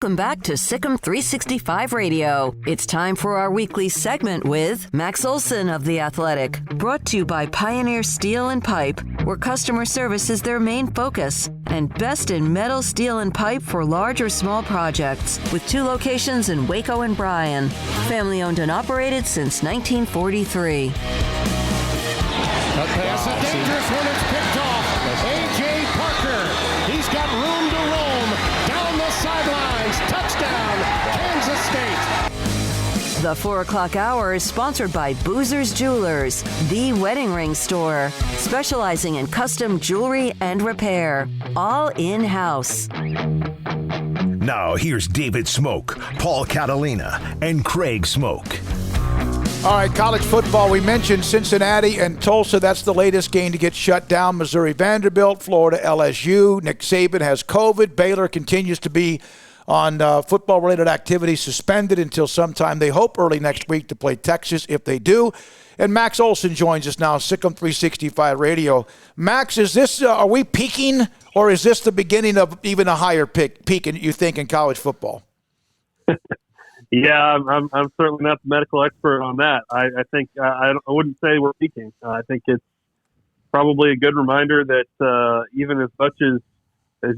Welcome back to SicEm365 Radio. It's time for our weekly segment with Max Olson of The Athletic, brought to you by Pioneer Steel and Pipe, where customer service is their main focus, and best in metal, steel, and pipe for large or small projects, with 2 locations in Waco and Bryan. Family owned and operated since 1943. The pass is dangerous when it's picked off. A.J. Parker, he's got room to roam down the sidelines. Touchdown, Kansas State. The 4 o'clock hour is sponsored by Boozer's Jewelers, the wedding ring store, specializing in custom jewelry and repair, all in-house. Now here's David Smoak, Paul Catalina, and Craig Smoak. All right, college football. We mentioned Cincinnati and Tulsa. That's the latest game to get shut down. Missouri Vanderbilt, Florida LSU. Nick Saban has COVID. Baylor continues to be on football-related activities suspended until sometime. They hope early next week to play Texas if they do. And Max Olson joins us now, SicEm365 Radio. Max, is this are we peaking, or is this the beginning of even a higher peak, you think, in college football? Yeah, I'm certainly not the medical expert on that. I think I wouldn't say we're peaking. I think it's probably a good reminder that even as much as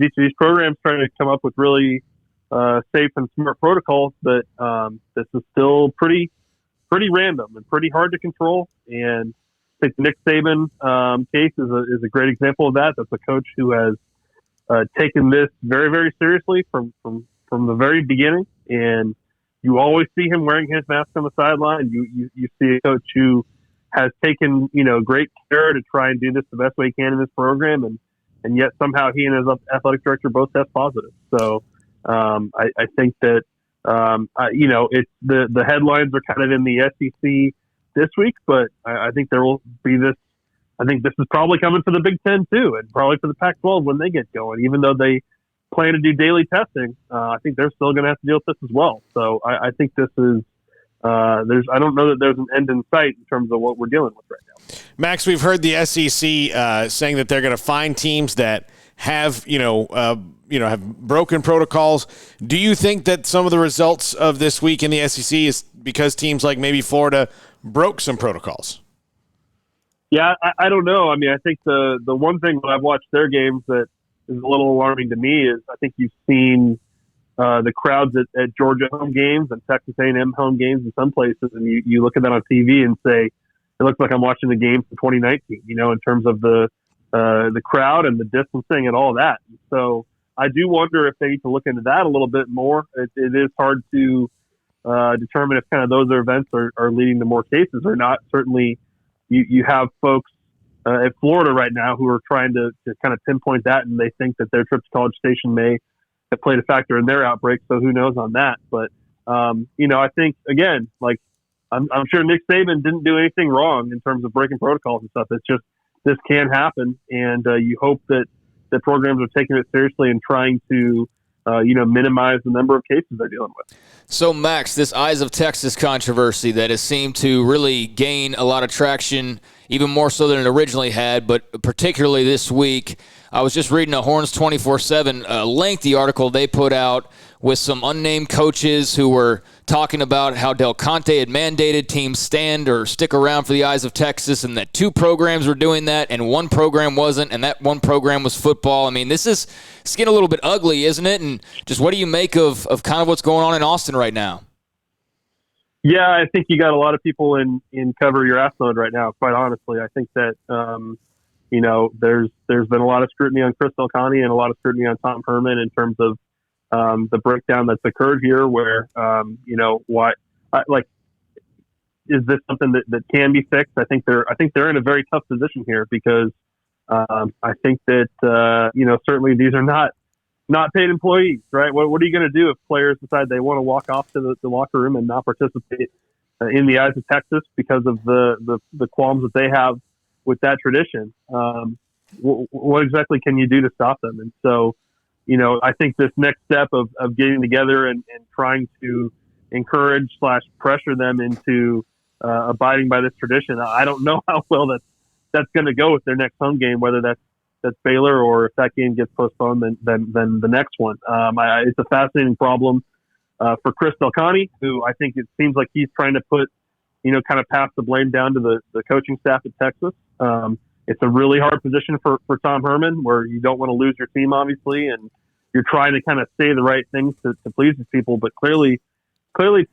each of these programs trying to come up with really safe and smart protocols, that this is still pretty random and pretty hard to control. And I think the Nick Saban case is a great example of that. That's a coach who has taken this very, very seriously from the very beginning. And you always see him wearing his mask on the sideline. You see a coach who has taken, great care to try and do this the best way he can in this program. And yet somehow he and his athletic director both test positive. So I think that, it's the headlines are kind of in the SEC this week, but I think there will be this. I think this is probably coming for the Big Ten too, and probably for the Pac-12 when they get going, even though they plan to do daily testing. I think they're still going to have to deal with this as well. So I think this is, I don't know that there's an end in sight in terms of what we're dealing with right now. Max, we've heard the SEC saying that they're going to find teams that have, have broken protocols. Do you think that some of the results of this week in the SEC is because teams like maybe Florida broke some protocols? Yeah, I don't know. I mean, I think the one thing when I've watched their games that is a little alarming to me is I think you've seen the crowds at Georgia home games and Texas A&M home games in some places, and you look at that on TV and say, it looks like I'm watching the games from 2019, in terms of the crowd and the distancing and all that. So I do wonder if they need to look into that a little bit more. It is hard to determine if kind of those events are leading to more cases or not. Certainly you have folks at Florida right now who are trying to kind of pinpoint that, and they think that their trip to College Station may have played a factor in their outbreak. So who knows on that? But, I think, again, like I'm sure Nick Saban didn't do anything wrong in terms of breaking protocols and stuff. It's just this can happen, and you hope that the programs are taking it seriously and trying to minimize the number of cases they're dealing with. So, Max, this Eyes of Texas controversy that has seemed to really gain a lot of traction, even more so than it originally had, but particularly this week. I was just reading a Horns 24/7, a lengthy article they put out with some unnamed coaches who were talking about how Del Conte had mandated teams stand or stick around for the Eyes of Texas, and that 2 programs were doing that and 1 program wasn't, and that 1 program was football. I mean, it's getting a little bit ugly, isn't it? And just what do you make of kind of what's going on in Austin right now? Yeah, I think you got a lot of people in cover your ass mode right now, quite honestly. I think that, there's been a lot of scrutiny on Chris Del Conte and a lot of scrutiny on Tom Herman in terms of the breakdown that's occurred here where, is this something that can be fixed? I think they're in a very tough position here because I think that, certainly these are not paid employees, right? What are you going to do if players decide they want to walk off to the locker room and not participate in the Eyes of Texas because of the qualms that they have with that tradition? What exactly can you do to stop them? And so, I think this next step of getting together and trying to encourage / pressure them into abiding by this tradition, I don't know how well that's going to go with their next home game, whether that's that's Baylor, or if that game gets postponed, then the next one. It's a fascinating problem for Chris Delcani, who I think it seems like he's trying to put, kind of pass the blame down to the coaching staff at Texas. It's a really hard position for Tom Herman, where you don't want to lose your team, obviously, and you're trying to kind of say the right things to please these people. But clearly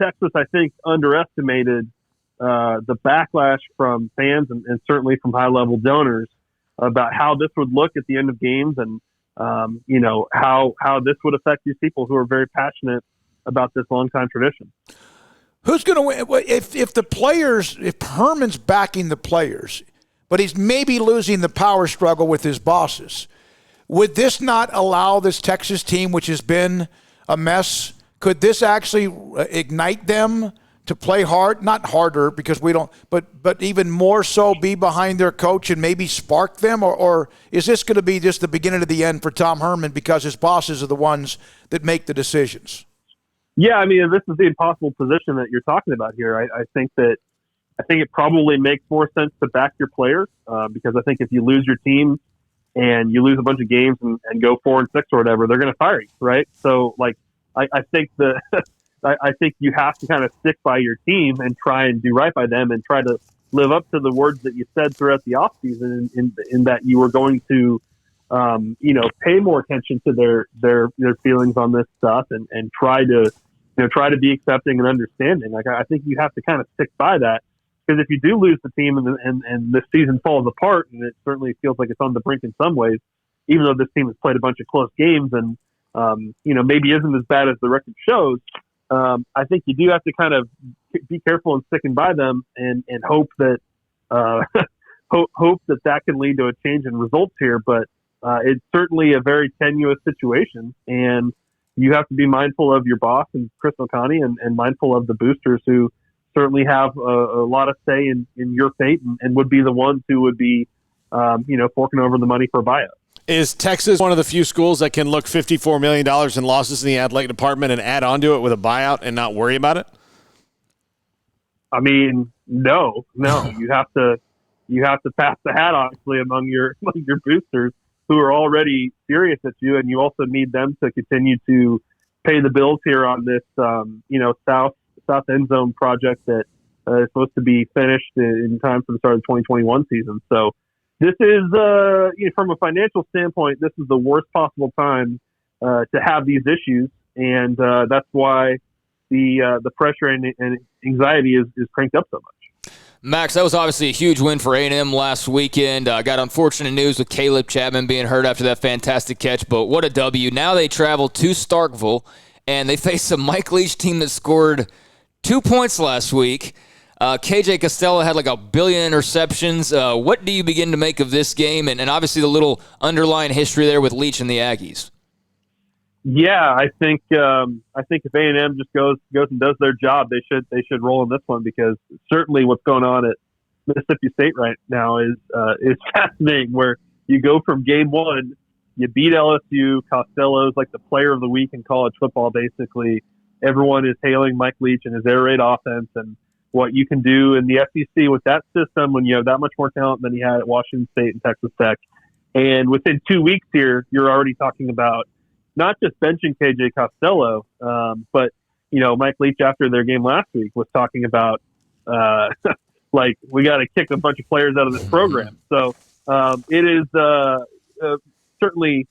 Texas, I think, underestimated the backlash from fans and certainly from high-level donors about how this would look at the end of games, and how this would affect these people who are very passionate about this longtime tradition. Who's going to win? If Herman's backing the players, but he's maybe losing the power struggle with his bosses, would this not allow this Texas team, which has been a mess, could this actually ignite them to play hard? Not harder, because we don't, but even more so be behind their coach and maybe spark them? Or is this going to be just the beginning of the end for Tom Herman because his bosses are the ones that make the decisions? Yeah, I mean, this is the impossible position that you're talking about here. I think it probably makes more sense to back your players, because I think if you lose your team and you lose a bunch of games and go 4-6 or whatever, they're going to fire you, right? So, I think I think you have to kind of stick by your team and try and do right by them and try to live up to the words that you said throughout the offseason in that you were going to, pay more attention to their feelings on this stuff and try to be accepting and understanding. I think you have to kind of stick by that, because if you do lose the team and this season falls apart, and it certainly feels like it's on the brink in some ways, even though this team has played a bunch of close games and, maybe isn't as bad as the record shows, I think you do have to kind of be careful in sticking by them and hope that hope that can lead to a change in results here. But it's certainly a very tenuous situation, and you have to be mindful of your boss and Chris Delcani and mindful of the boosters, who certainly have a lot of say in your fate and would be the ones who would be forking over the money for a buyout. Is Texas one of the few schools that can look $54 million in losses in the athletic department and add on to it with a buyout and not worry about it? I mean, no. You have to pass the hat, honestly, among your boosters, who are already serious at you, and you also need them to continue to pay the bills here on this, south end zone project that is supposed to be finished in time for the start of the 2021 season. So this is, from a financial standpoint, this is the worst possible time to have these issues, and that's why the pressure and anxiety is cranked up so much. Max, that was obviously a huge win for A&M last weekend. Got unfortunate news with Caleb Chapman being hurt after that fantastic catch, but what a W. Now they travel to Starkville, and they face a Mike Leach team that scored 2 points last week. KJ Costello had like 1 billion interceptions. What do you begin to make of this game, and obviously the little underlying history there with Leach and the Aggies? Yeah, I think if A&M just goes and does their job, they should roll in this one, because certainly what's going on at Mississippi State right now is fascinating. Where you go from game one, you beat LSU, Costello's like the player of the week in college football. Basically, everyone is hailing Mike Leach and his air raid offense and what you can do in the SEC with that system when you have that much more talent than you had at Washington State and Texas Tech. And within 2 weeks here, you're already talking about not just benching KJ Costello, but, Mike Leach after their game last week was talking about, we got to kick a bunch of players out of this program. So it is certainly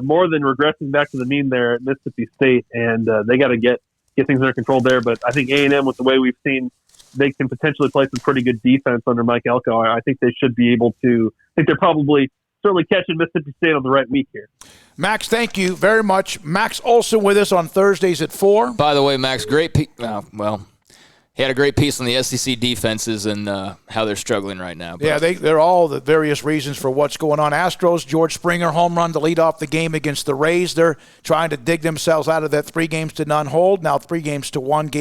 more than regressing back to the mean there at Mississippi State, and they got to get things under control there. But I think A&M, with the way we've seen, they can potentially play some pretty good defense under Mike Elko. I think they should be able to. I think they're probably certainly catching Mississippi State on the right week here. Max, thank you very much. Max Olson with us on Thursdays at 4. By the way, Max, great he had a great piece on the SEC defenses and how they're struggling right now. But. Yeah, they're all the various reasons for what's going on. Astros, George Springer, home run to lead off the game against the Rays. They're trying to dig themselves out of that 3-0 hold. Now 3-1 game.